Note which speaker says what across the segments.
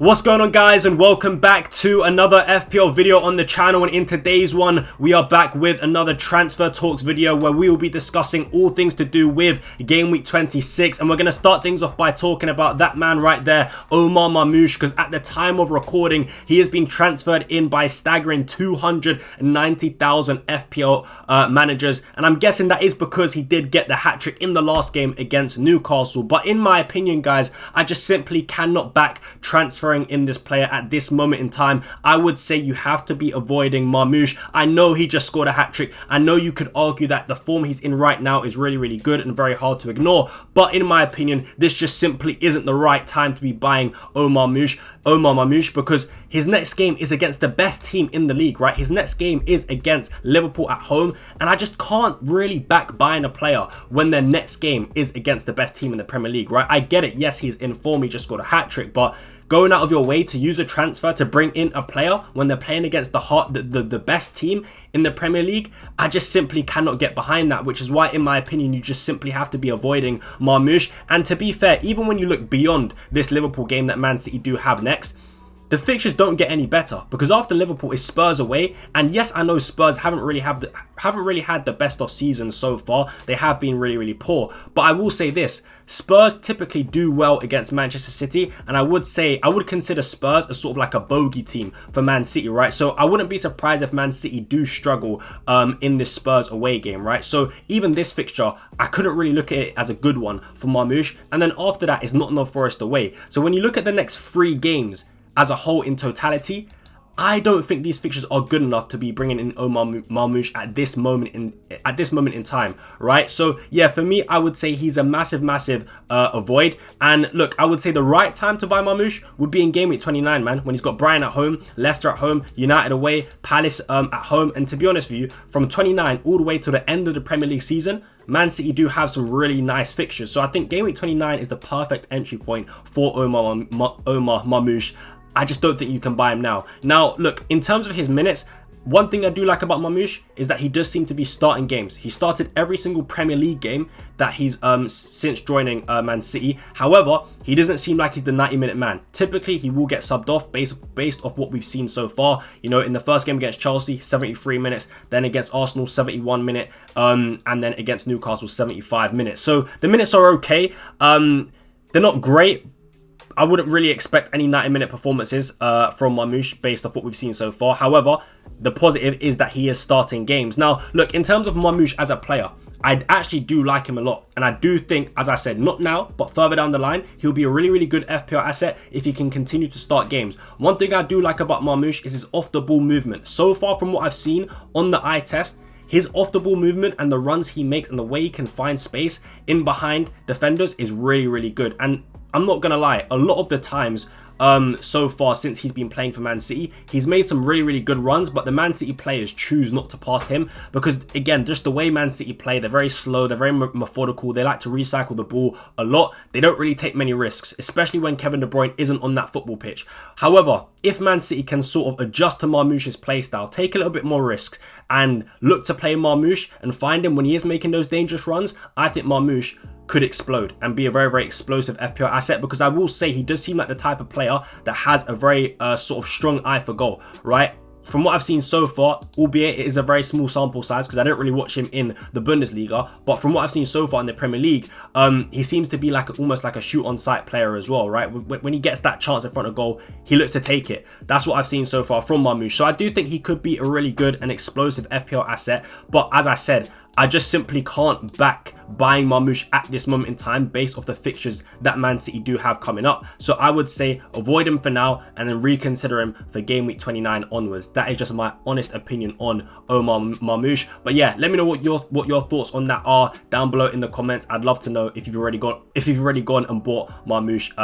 Speaker 1: What's going on, guys, and welcome back to another FPL video on the channel. And in today's one, we are back with another transfer talks video where we will be discussing all things to do with game week 26. And we're going to start things off by talking about that man right there, Omar Marmoush, because at the time of recording, he has been transferred in by a staggering 290,000 FPL managers. And I'm guessing that is because he did get the hat-trick in the last game against Newcastle. But in my opinion, guys, I just simply cannot back transferring in this player at this moment in time. I would say you have to be avoiding Marmoush. I know he just scored a hat-trick. I know you could argue that the form he's in right now is really good and very hard to ignore, but in my opinion, this just simply isn't the right time to be buying Omar Marmoush, because his next game is against the best team in the league, right? His next game is against Liverpool at home, and I just can't really back buying a player when their next game is against the best team in the Premier League, right? I get it, yes, he's in form, he just scored a hat-trick, but going out of your way to use a transfer to bring in a player when they're playing against the best team in the Premier League, I just simply cannot get behind that, which is why, in my opinion, you just simply have to be avoiding Marmoush. And to be fair, even when you look beyond this Liverpool game that Man City do have next, the fixtures don't get any better, because after Liverpool is Spurs away, and yes, I know Spurs haven't really had the best of seasons so far. They have been really poor, but I will say this: Spurs typically do well against Manchester City, and I would consider Spurs as sort of like a bogey team for Man City, right? So I wouldn't be surprised if Man City do struggle in this Spurs away game, right? So even this fixture, I couldn't really look at it as a good one for Marmoush, and then after that is Nottingham Forest away. So when you look at the next 3 games as a whole in totality, I don't think these fixtures are good enough to be bringing in Omar Marmoush at this moment in time, right? So yeah, for me, I would say he's a massive avoid. And look, I would say the right time to buy Marmoush would be in game week 29, man, when he's got Brighton at home, Leicester at home, United away, Palace at home. And to be honest with you, from 29 all the way to the end of the Premier League season, Man City do have some really nice fixtures. So I think game week 29 is the perfect entry point for Omar Marmoush. I just don't think you can buy him now. Now, look, in terms of his minutes, one thing I do like about Marmoush is that he does seem to be starting games. He started every single Premier League game that he's since joining Man City. However, he doesn't seem like he's the 90-minute man. Typically, he will get subbed off based off what we've seen so far. You know, in the first game against Chelsea, 73 minutes. Then against Arsenal, 71 minutes. And then against Newcastle, 75 minutes. So the minutes are okay. They're not great. I wouldn't really expect any 90-minute performances from Marmoush based off what we've seen so far. However, the positive is that he is starting games. Now, look, in terms of Marmoush as a player, I actually do like him a lot. And I do think, as I said, not now, but further down the line, he'll be a really good FPL asset if he can continue to start games. One thing I do like about Marmoush is his off-the-ball movement. So far from what I've seen on the eye test, his off-the-ball movement and the runs he makes and the way he can find space in behind defenders is really good. And I'm not going to lie, a lot of the times so far since he's been playing for Man City, he's made some really good runs, but the Man City players choose not to pass him because, again, just the way Man City play, they're very slow, they're very methodical, they like to recycle the ball a lot. They don't really take many risks, especially when Kevin De Bruyne isn't on that football pitch. However, if Man City can sort of adjust to Marmoush's playstyle, take a little bit more risks, and look to play Marmoush and find him when he is making those dangerous runs, I think Marmoush could explode and be a very explosive FPL asset, because I will say he does seem like the type of player that has a very sort of strong eye for goal, right? From what I've seen so far, albeit it is a very small sample size because I don't really watch him in the Bundesliga, but from what I've seen so far in the Premier League, he seems to be like almost like a shoot on sight player as well, right? When he gets that chance in front of goal, he looks to take it. That's what I've seen so far from Marmoush. So I do think he could be a really good and explosive FPL asset, but as I said, I just simply can't back buying Marmoush at this moment in time based off the fixtures that Man City do have coming up. So I would say avoid him for now and then reconsider him for game week 29 onwards. That is just my honest opinion on Omar Marmoush. But yeah, let me know what your thoughts on that are down below in the comments. I'd love to know if you've already gone and bought Marmoush.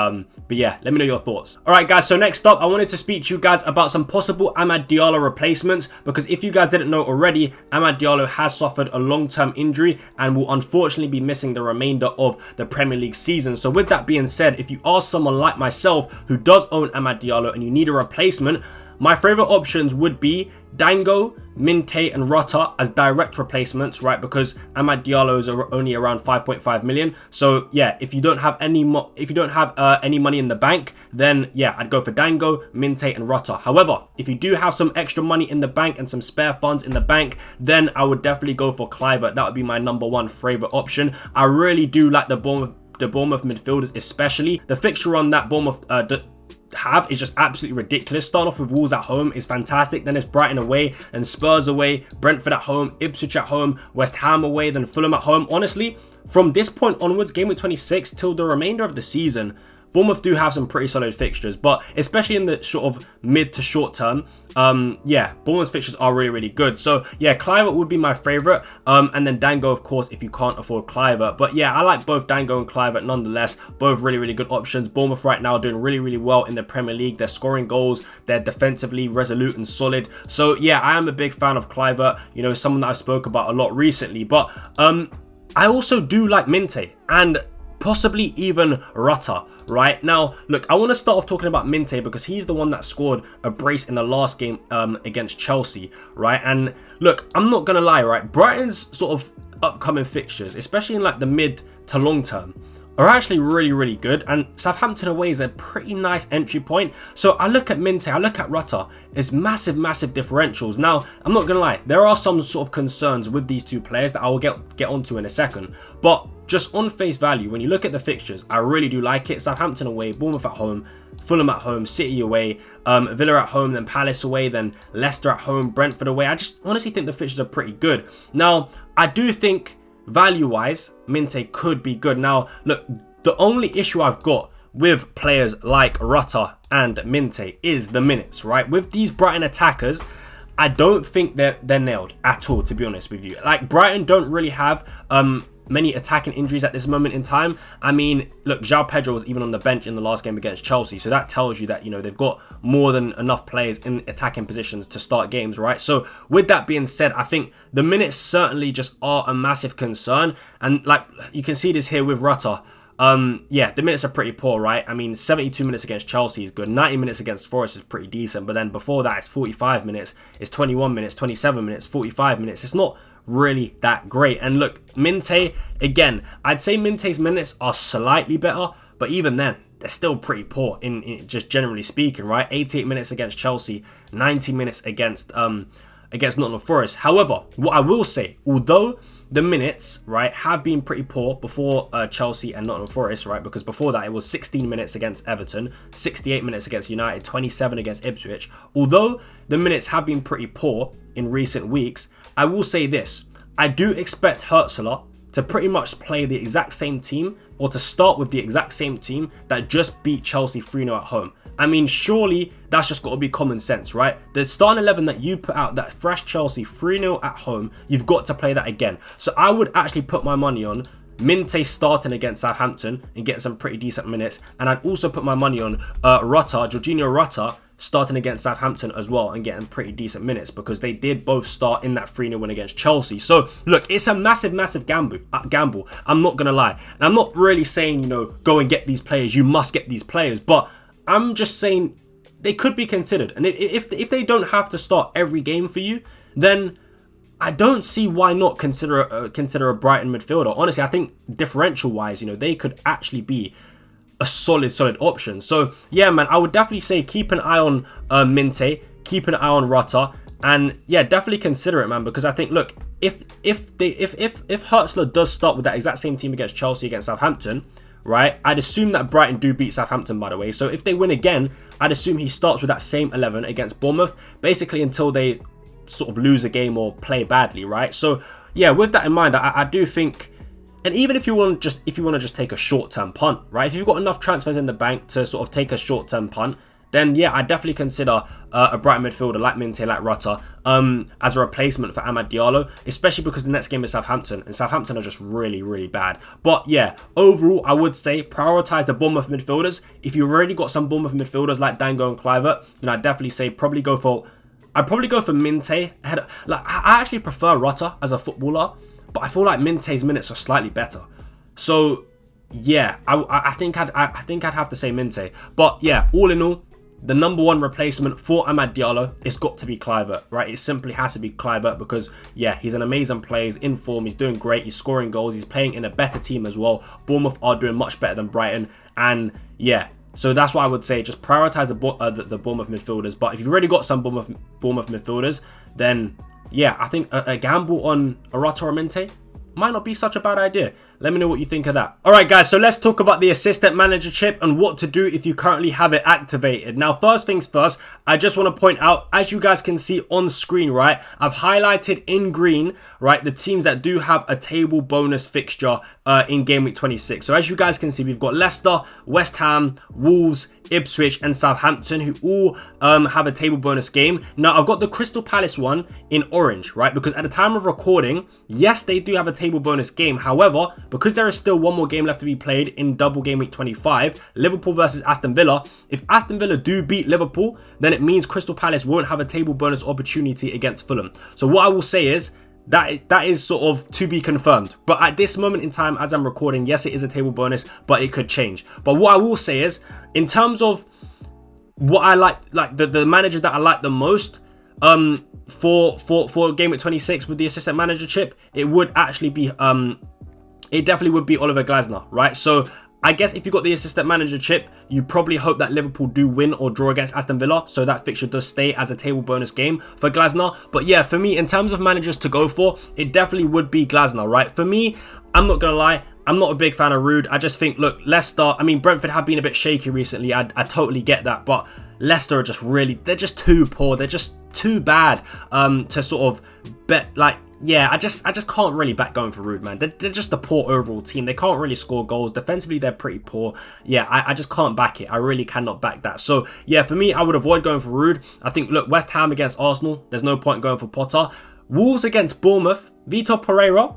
Speaker 1: But yeah, let me know your thoughts. All right, guys. So next up, I wanted to speak to you guys about some possible Amad Diallo replacements, because if you guys didn't know already, Amad Diallo has suffered a long-term injury and will unfortunately be missing the remainder of the Premier League season. So with that being said, if you are someone like myself who does own Amad Diallo and you need a replacement, my favourite options would be Dango, Minte and Rutter as direct replacements, right? Because Amad Diallo are only around 5.5 million. So yeah, if you don't have any money in the bank, then yeah, I'd go for Dango, Minte and Rutter. However, if you do have some extra money in the bank and some spare funds in the bank, then I would definitely go for KLUIVERT. That would be my #1 favourite option. I really do like the Bournemouth midfielders, especially the fixture on that Bournemouth have is just absolutely ridiculous. Starting off with Wolves at home is fantastic, then it's Brighton away and Spurs away, Brentford at home, Ipswich at home, West Ham away, then Fulham at home. Honestly, from this point onwards, game week 26 till the remainder of the season, Bournemouth do have some pretty solid fixtures, but especially in the sort of mid to short term, yeah, Bournemouth's fixtures are really, really good. So yeah, KLUIVERT would be my favourite, and then Dango, of course, if you can't afford KLUIVERT. But yeah, I like both Dango and KLUIVERT nonetheless. Both really, really good options. Bournemouth right now doing really, really well in the Premier League. They're scoring goals. They're defensively resolute and solid. So yeah, I am a big fan of KLUIVERT. You know, someone that I've spoke about a lot recently. But I also do like Minte and possibly even Rutter, right? Now, look, I want to start off talking about Minte because he's the one that scored a brace in the last game against Chelsea, right? And look, I'm not going to lie, right? Brighton's sort of upcoming fixtures, especially in like the mid to long term, are actually really, really good. And Southampton away is a pretty nice entry point. So I look at Minte, I look at Rutter, it's massive, massive differentials. Now, I'm not going to lie, there are some sort of concerns with these two players that I will get onto in a second. But just on face value, when you look at the fixtures, I really do like it. Southampton away, Bournemouth at home, Fulham at home, City away, Villa at home, then Palace away, then Leicester at home, Brentford away. I just honestly think the fixtures are pretty good. Now, I do think value-wise, Minte could be good. Now, look, the only issue I've got with players like Rutter and Minte is the minutes, right? With these Brighton attackers, I don't think they're nailed at all, to be honest with you. Like, Brighton don't really have many attacking injuries at this moment in time. I mean, look, João Pedro was even on the bench in the last game against Chelsea, so that tells you that, you know, they've got more than enough players in attacking positions to start games, right? So with that being said, I think the minutes certainly just are a massive concern, and like you can see this here with Rutter. Yeah, the minutes are pretty poor, right? I mean, 72 minutes against Chelsea is good. 90 minutes against Forest is pretty decent. But then before that, it's 45 minutes. It's 21 minutes, 27 minutes, 45 minutes. It's not really that great. And look, Minte, again, I'd say Minte's minutes are slightly better. But even then, they're still pretty poor in just generally speaking, right? 88 minutes against Chelsea, 90 minutes against Nottingham Forest. However, what I will say, although the minutes, right, have been pretty poor before Chelsea and Nottingham Forest, right? Because before that, it was 16 minutes against Everton, 68 minutes against United, 27 against Ipswich. Although the minutes have been pretty poor in recent weeks, I will say this. I do expect Hertzler to pretty much play the exact same team, or to start with the exact same team that just beat Chelsea 3-0 at home. I mean, surely that's just got to be common sense, right? The starting 11 that you put out that thrashed Chelsea 3-0 at home, you've got to play that again. So I would actually put my money on Minte starting against Southampton and getting some pretty decent minutes. And I'd also put my money on Jorginho Rutter, starting against Southampton as well and getting pretty decent minutes, because they did both start in that 3-0 win against Chelsea. So look, it's a massive, massive gamble. I'm not going to lie. And I'm not really saying, you know, go and get these players. You must get these players. But I'm just saying they could be considered. And if they don't have to start every game for you, then I don't see why not consider a Brighton midfielder. Honestly, I think differential-wise, you know, they could actually be a solid option. So yeah, man, I would definitely say keep an eye on Minte, keep an eye on Rutter, and yeah, definitely consider it, man. Because I think, look, if Hertzler does start with that exact same team against Chelsea, against Southampton, right? I'd assume that Brighton do beat Southampton, by the way. So if they win again, I'd assume he starts with that same 11 against Bournemouth, basically until they sort of lose a game or play badly, right? So yeah, with that in mind, I do think. And even if you want to just take a short-term punt, right? If you've got enough transfers in the bank to sort of take a short-term punt, then yeah, I definitely consider a Brighton midfielder like Minte, like Rutter, as a replacement for Amad Diallo, especially because the next game is Southampton, and Southampton are just really, really bad. But yeah, overall, I would say prioritize the Bournemouth midfielders. If you've already got some Bournemouth midfielders like Dango and KLUIVERT, then I'd definitely say I'd probably go for Minte. Like, I actually prefer Rutter as a footballer, but I feel like Minte's minutes are slightly better. So yeah, I think I'd have to say Minte. But yeah, all in all, the number one replacement for Amad Diallo, it's got to be KLUIVERT, right? It simply has to be KLUIVERT because, yeah, he's an amazing player. He's in form. He's doing great. He's scoring goals. He's playing in a better team as well. Bournemouth are doing much better than Brighton. And, yeah, so that's why I would say just prioritize the Bournemouth midfielders. But if you've already got some Bournemouth midfielders, then, yeah, I think a gamble on Arata or Mente might not be such a bad idea. Let me know what you think of that. Alright guys, so let's talk about the assistant manager chip and what to do if you currently have it activated. Now, first things first, I just want to point out, as you guys can see on screen, right, I've highlighted in green, right, the teams that do have a table bonus fixture in Game Week 26. So as you guys can see, we've got Leicester, West Ham, Wolves, Ipswich and Southampton, who all have a table bonus game. Now, I've got the Crystal Palace one in orange, right? Because at the time of recording, yes, they do have a table bonus game. However, because there is still one more game left to be played in double Game Week 25, Liverpool versus Aston Villa, if Aston Villa do beat Liverpool, then it means Crystal Palace won't have a table bonus opportunity against Fulham. So what I will say is, that is sort of to be confirmed. But at this moment in time, as I'm recording, yes, it is a table bonus, but it could change. But what I will say is, in terms of what I like the managers that I like the most, for Game Week 26 with the assistant manager chip, it would actually be it definitely would be Oliver Glasner, right? So I guess if you got the assistant manager chip, you probably hope that Liverpool do win or draw against Aston Villa, so that fixture does stay as a table bonus game for Glasner. But yeah, for me, in terms of managers to go for, it definitely would be Glasner, right? For me, I'm not gonna lie, I'm not a big fan of Rude. I just think, look, Leicester, I mean, Brentford have been a bit shaky recently. I totally get that, but Leicester are just really, they're just too poor. They're just too bad to sort of bet, like, yeah, I just can't really back going for Rude, man. They're just a poor overall team. They can't really score goals. Defensively, they're pretty poor. Yeah, I just can't back it. I really cannot back that. So, yeah, for me, I would avoid going for Rude. I think, look, West Ham against Arsenal, there's no point going for Potter. Wolves against Bournemouth, Vitor Pereira.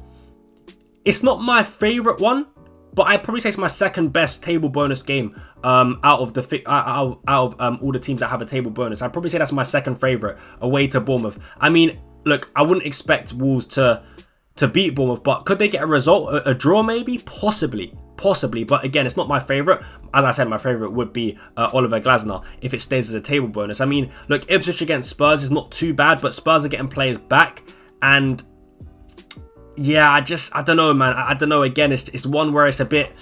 Speaker 1: It's not my favourite one, but I'd probably say it's my second best table bonus game out of all the teams that have a table bonus. I'd probably say that's my second favourite away to Bournemouth. I mean, look, I wouldn't expect Wolves to beat Bournemouth, but could they get a result? A draw maybe? Possibly. But again, it's not my favourite. As I said, my favourite would be Oliver Glasner if it stays as a table bonus. I mean, look, Ipswich against Spurs is not too bad, but Spurs are getting players back. And yeah, I don't know, man. I don't know. Again, it's one where it's a bit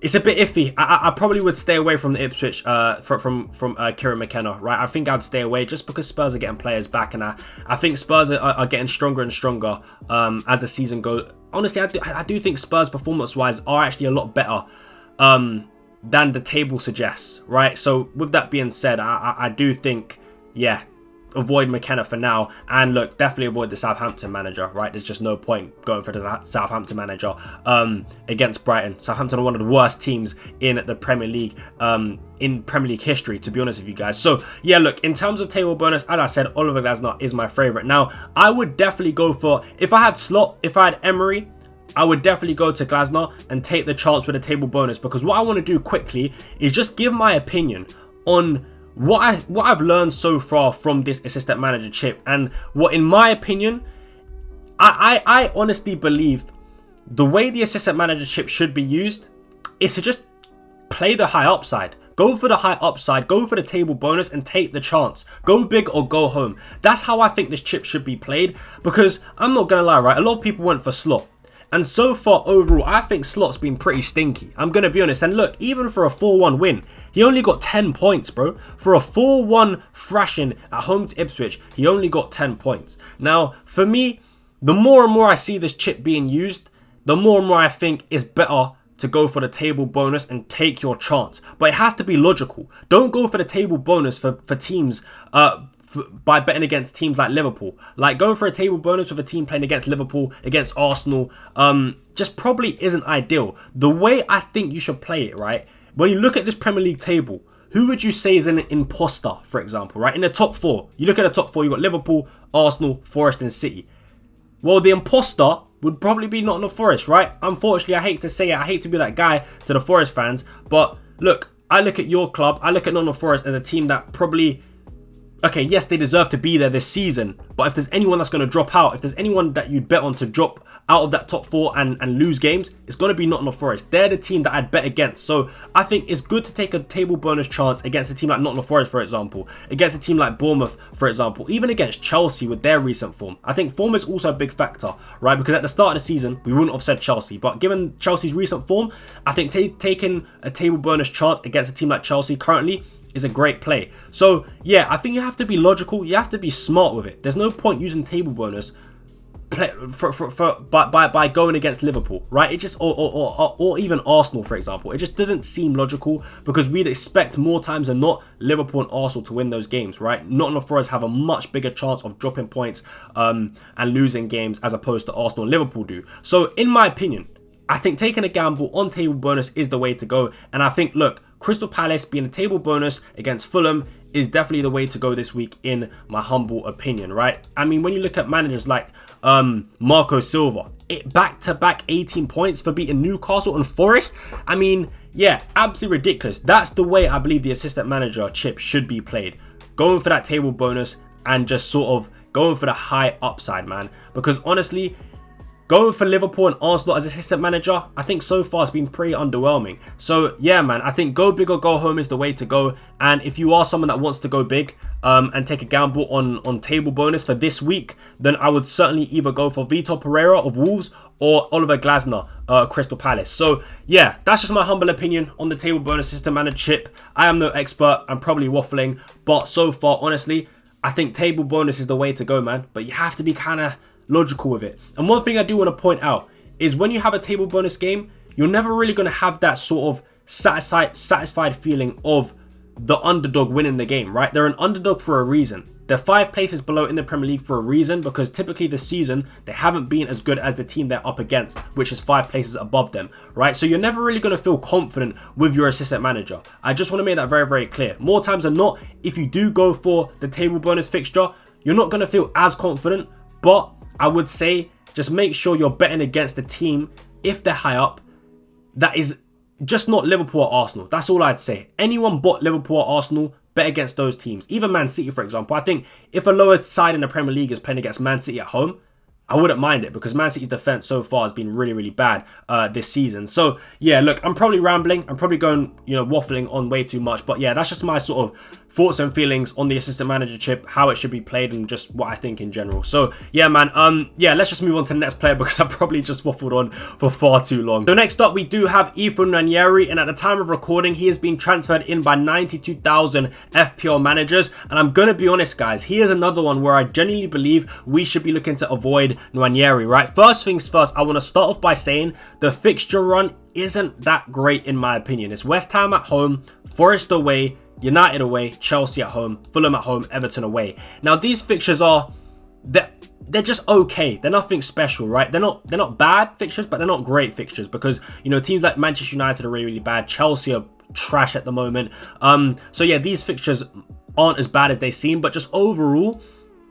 Speaker 1: iffy. I probably would stay away from the Ipswich from Kieran McKenna, right? I think I'd stay away just because Spurs are getting players back, and I think Spurs are getting stronger and stronger as the season goes. Honestly, I do think Spurs performance-wise are actually a lot better than the table suggests, right? So with that being said, I do think, yeah, avoid McKenna for now, and look, definitely avoid the Southampton manager, right? There's just no point going for the Southampton manager against Brighton. Southampton are one of the worst teams in the Premier League, in Premier League history, to be honest with you guys. So yeah, look, in terms of table bonus, as I said, Oliver Glasner is my favorite. Now, I would definitely go for, if I had Slot, if I had Emery, I would definitely go to Glasner and take the chance with a table bonus, because what I want to do quickly is just give my opinion on what I've learned so far from this assistant manager chip, and what, in my opinion, I honestly believe the way the assistant manager chip should be used is to just play the high upside. Go for the high upside, go for the table bonus and take the chance. Go big or go home. That's how I think this chip should be played, because I'm not gonna lie, right? A lot of people went for Slot. And so far, overall, I think Slot's been pretty stinky. I'm going to be honest. And look, even for a 4-1 win, he only got 10 points, bro. For a 4-1 thrashing at home to Ipswich, he only got 10 points. Now, for me, the more and more I see this chip being used, the more and more I think it's better to go for the table bonus and take your chance. But it has to be logical. Don't go for the table bonus for teams by betting against teams like Liverpool. Like, going for a table bonus with a team playing against Liverpool, against Arsenal, just probably isn't ideal. The way I think you should play it, right? When you look at this Premier League table, who would you say is an imposter, for example, right? In the top four, you look at the top four, you've got Liverpool, Arsenal, Forest and City. Well, the imposter would probably be Nottingham Forest, right? Unfortunately, I hate to say it, I hate to be that guy to the Forest fans, but look, I look at your club, I look at Nottingham Forest as a team that probably, okay, yes, they deserve to be there this season, but if there's anyone that's going to drop out, if there's anyone that you'd bet on to drop out of that top 4 and lose games, it's going to be Nottingham Forest. They're the team that I'd bet against. So I think it's good to take a table bonus chance against a team like Nottingham Forest, for example, against a team like Bournemouth, for example, even against Chelsea with their recent form. I think form is also a big factor, right? Because at the start of the season, we wouldn't have said Chelsea, but given Chelsea's recent form, I think taking a table bonus chance against a team like Chelsea currently is a great play. So yeah, I think you have to be logical, you have to be smart with it. There's no point using table bonus by going against Liverpool, right? It just or even Arsenal, for example. It just doesn't seem logical, because we'd expect more times than not Liverpool and Arsenal to win those games, right? Nottingham Forest have a much bigger chance of dropping points and losing games as opposed to Arsenal and Liverpool do. So in my opinion, I think taking a gamble on table bonus is the way to go. And I think, look, Crystal Palace being a table bonus against Fulham is definitely the way to go this week, in my humble opinion, right? I mean, when you look at managers like Marco Silva, back-to-back 18 points for beating Newcastle and Forest. I mean, yeah, absolutely ridiculous. That's the way I believe the assistant manager chip should be played. Going for that table bonus and just sort of going for the high upside, man. Because honestly, going for Liverpool and Arsenal as assistant manager, I think so far it's been pretty underwhelming. So yeah, man, I think go big or go home is the way to go. And if you are someone that wants to go big and take a gamble on table bonus for this week, then I would certainly either go for Vitor Pereira of Wolves or Oliver Glasner, Crystal Palace. So yeah, that's just my humble opinion on the table bonus assistant manager chip. I am no expert, I'm probably waffling, but so far, honestly, I think table bonus is the way to go, man. But you have to be kind of logical with it. And one thing I do want to point out is when you have a table bonus game, you're never really going to have that sort of satisfied feeling of the underdog winning the game, right? They're an underdog for a reason. They're 5 places below in the Premier League for a reason, because typically this season they haven't been as good as the team they're up against, which is 5 places above them, right? So you're never really going to feel confident with your assistant manager. I just want to make that very, very clear. More times than not, if you do go for the table bonus fixture, you're not going to feel as confident, but I would say just make sure you're betting against the team, if they're high up, that is just not Liverpool or Arsenal. That's all I'd say. Anyone but Liverpool or Arsenal, bet against those teams. Even Man City, for example. I think if a lower side in the Premier League is playing against Man City at home, I wouldn't mind it, because Man City's defense so far has been really, really bad this season. So yeah, look, I'm probably rambling. I'm probably going, waffling on way too much. But yeah, that's just my sort of thoughts and feelings on the assistant manager chip, how it should be played, and just what I think in general. So yeah, man. Yeah, let's just move on to the next player, because I probably just waffled on for far too long. So next up, we do have Nwaneri, and at the time of recording, he has been transferred in by 92,000 FPL managers. And I'm gonna be honest, guys, he is another one where I genuinely believe we should be looking to avoid Nwaneri, right? First things first, I want to start off by saying the fixture run isn't that great in my opinion. It's West Ham at home, Forest away, United away, Chelsea at home, Fulham at home, Everton away. Now these fixtures are they're just okay. They're nothing special, right? They're not bad fixtures, but they're not great fixtures, because teams like Manchester United are really, really bad. Chelsea are trash at the moment. So yeah, these fixtures aren't as bad as they seem, but just overall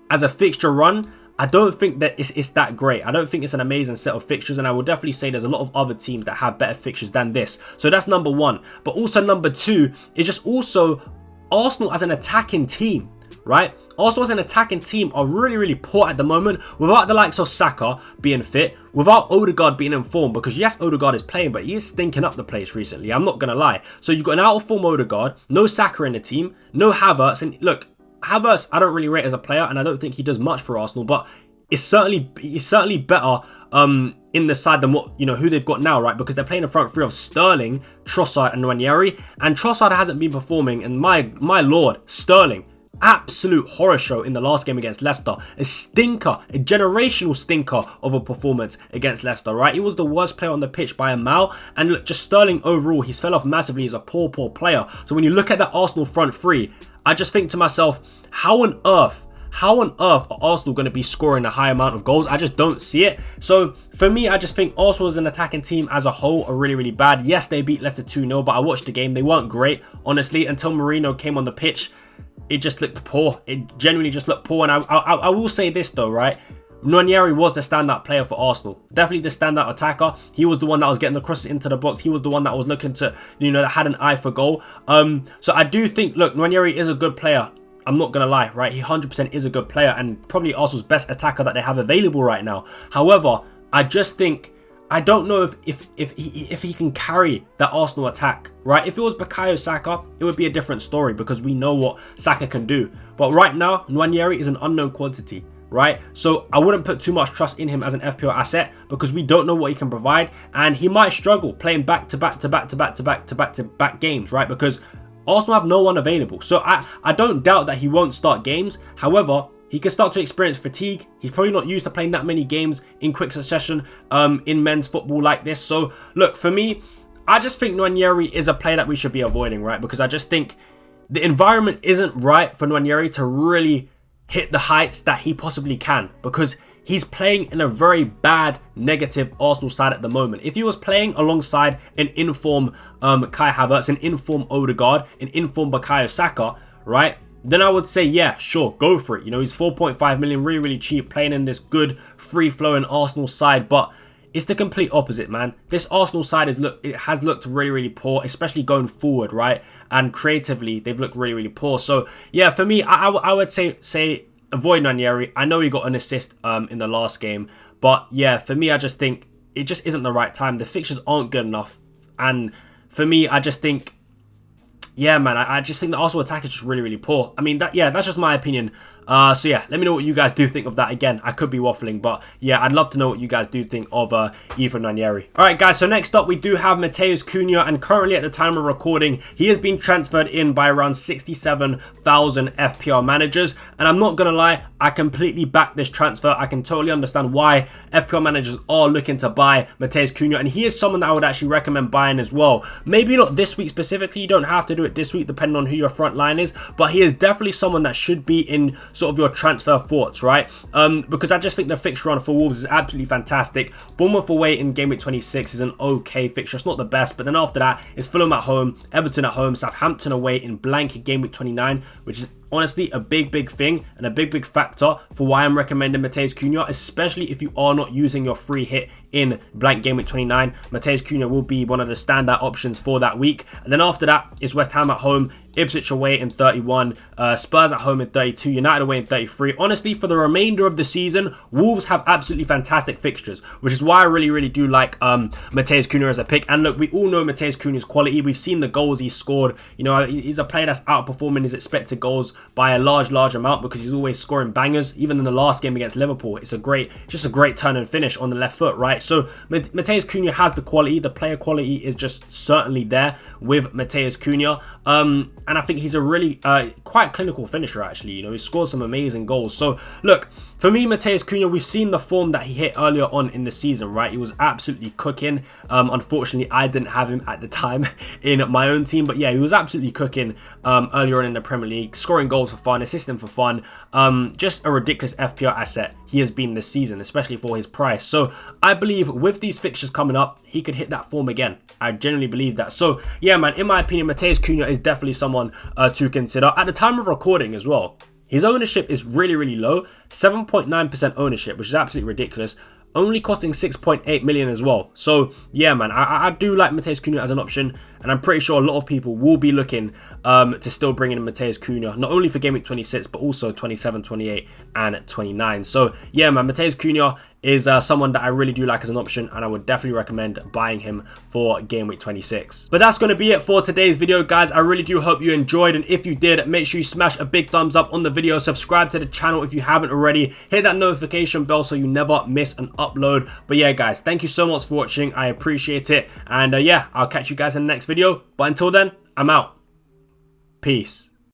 Speaker 1: as a fixture run, I don't think that it's that great. I don't think it's an amazing set of fixtures, and I will definitely say there's a lot of other teams that have better fixtures than this. So that's number one. But also number two is just also Arsenal as an attacking team, right? Arsenal as an attacking team are really, really poor at the moment, without the likes of Saka being fit, without Odegaard being in form, because yes, Odegaard is playing, but he is stinking up the place recently. I'm not going to lie. So you've got an out of form Odegaard, no Saka in the team, no Havertz, and look, Havertz, I don't really rate as a player, and I don't think he does much for Arsenal, but he's certainly better in the side than what who they've got now, right? Because they're playing a front three of Sterling, Trossard, and Nwaneri, and Trossard hasn't been performing. And my lord, Sterling, absolute horror show in the last game against Leicester. A stinker, a generational stinker of a performance against Leicester, right? He was the worst player on the pitch by a mile. And look, just Sterling overall, he's fell off massively as a poor player. So when you look at that Arsenal front three, I just think to myself, how on earth are Arsenal going to be scoring a high amount of goals? I just don't see it. So for me, I just think Arsenal as an attacking team as a whole are really, really bad. Yes, they beat Leicester 2-0, but I watched the game. They weren't great, honestly, until Mourinho came on the pitch. It just looked poor. It genuinely just looked poor. And I will say this though, right? Nwaneri was the standout player for Arsenal. Definitely the standout attacker. He was the one that was getting the crosses into the box. He was the one that was looking to, that had an eye for goal. So I do think, look, Nwaneri is a good player. I'm not going to lie, right? He 100% is a good player and probably Arsenal's best attacker that they have available right now. However, I just think, I don't know if he can carry that Arsenal attack, right? If it was Bukayo Saka, it would be a different story because we know what Saka can do. But right now, Nwaneri is an unknown quantity, right? So I wouldn't put too much trust in him as an FPL asset because we don't know what he can provide, and he might struggle playing back to back games, right? Because Arsenal have no one available. So I don't doubt that he won't start games. However, he can start to experience fatigue. He's probably not used to playing that many games in quick succession in men's football like this. So look, for me, I just think Nwaneri is a player that we should be avoiding, right? Because I just think the environment isn't right for Nwaneri to really hit the heights that he possibly can, because he's playing in a very bad, negative Arsenal side at the moment. If he was playing alongside an informed Kai Havertz, an informed Odegaard, an informed Bukayo Saka, right, then I would say, yeah, sure, go for it. You know, he's 4.5 million, really, really cheap, playing in this good, free-flowing Arsenal side, but it's the complete opposite, man. This Arsenal side has looked really, really poor, especially going forward, right? And creatively, they've looked really, really poor. So, yeah, for me, I would say avoid Nwaneri. I know he got an assist in the last game, but yeah, for me, I just think it just isn't the right time. The fixtures aren't good enough, and for me, I just think, yeah, man, I just think the Arsenal attack is just really, really poor. I mean, that's just my opinion. So yeah, let me know what you guys do think of that. Again, I could be waffling, but yeah, I'd love to know what you guys do think of Ivan Nwaneri. All right, guys, so next up, we do have Matheus Cunha, and currently at the time of recording, he has been transferred in by around 67,000 FPL managers, and I'm not going to lie, I completely back this transfer. I can totally understand why FPL managers are looking to buy Matheus Cunha, and he is someone that I would actually recommend buying as well. Maybe not this week specifically, you don't have to do it this week depending on who your front line is, but he is definitely someone that should be in sort of your transfer thoughts, right? Because I just think the fixture run for Wolves is absolutely fantastic. Bournemouth away in game week 26 is an okay fixture. It's not the best, but then after that, it's Fulham at home, Everton at home, Southampton away in blank game week 29, which is honestly a big thing and a big factor for why I'm recommending Matheus Cunha, especially if you are not using your free hit in blank game week 29. Matheus Cunha will be one of the standout options for that week. And then after that is West Ham at home, Ipswich away in 31, Spurs at home in 32, United away in 33. Honestly, for the remainder of the season, Wolves have absolutely fantastic fixtures, which is why I really do like Matheus Cunha as a pick. And look, we all know Matheus Cunha's quality. We've seen the goals he's scored. You know, he's a player that's outperforming his expected goals by a large amount because he's always scoring bangers. Even in the last game against Liverpool, it's just a great turn and finish on the left foot, right? So Matheus Cunha has the quality. The player quality is just certainly there with Matheus Cunha. And I think he's a really quite clinical finisher, actually. You know, he scores some amazing goals. So look, for me, Matheus Cunha, we've seen the form that he hit earlier on in the season, right? He was absolutely cooking. Unfortunately, I didn't have him at the time in my own team, but yeah, he was absolutely cooking earlier on in the Premier League, scoring goals for fun, assisting for fun. Just a ridiculous FPL asset he has been this season, especially for his price. So I believe with these fixtures coming up, he could hit that form again. I genuinely believe that. So yeah, man, in my opinion, Matheus Cunha is definitely someone to consider. At the time of recording as well, his ownership is really low, 7.9% ownership, which is absolutely ridiculous. Only costing 6.8 million as well. So yeah, man, I do like Matheus Cunha as an option, and I'm pretty sure a lot of people will be looking to still bring in Matheus Cunha, not only for game week 26 but also 27, 28 and 29. So yeah, man, Matheus Cunha is someone that I really do like as an option, and I would definitely recommend buying him for game week 26. But that's going to be it for today's video, guys. I really do hope you enjoyed, and if you did, make sure you smash a big thumbs up on the video, subscribe to the channel if you haven't already, hit that notification bell so you never miss an upload. But yeah, guys, thank you so much for watching. I appreciate it, and yeah, I'll catch you guys in the next video. But until then, I'm out. Peace.